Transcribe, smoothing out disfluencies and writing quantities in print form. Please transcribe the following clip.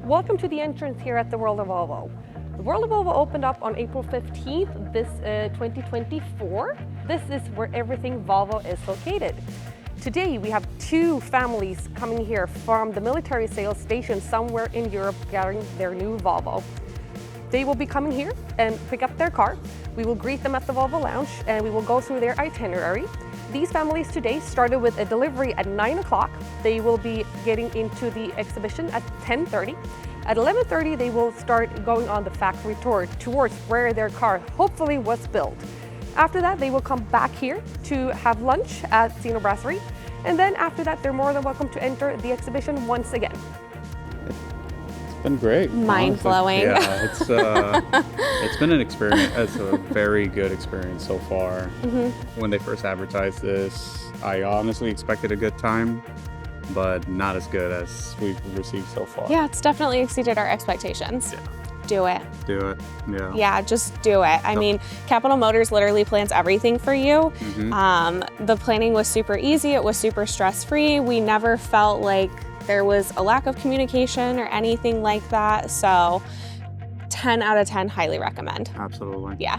Welcome to the entrance here at the World of Volvo. The World of Volvo opened up on April 15th, 2024. This is where everything Volvo is located. Today we have two families coming here from the military sales station somewhere in Europe getting their new Volvo. They will be coming here and pick up their car. We will greet them at the Volvo Lounge and we will go through their itinerary. These families today started with a delivery at 9 o'clock. They will be getting into the exhibition at 10:30. At 11:30, they will start going on the factory tour towards where their car hopefully was built. After that, they will come back here to have lunch at Ceno brasserie. And then after that, they're more than welcome to enter the exhibition once again. It's been great. Mind-blowing. Yeah, it's been an experience. It's a very good experience so far. When they first advertised this, I honestly expected a good time, but not as good as we've received so far. Yeah, it's definitely exceeded our expectations. Yeah. Do it. Do it. Yeah. Yeah, just do it. I mean, Capital Motors literally plans everything for you. The planning was super easy. It was super stress-free. We never felt like there was a lack of communication or anything like that. So 10 out of 10, highly recommend. Absolutely. Yeah.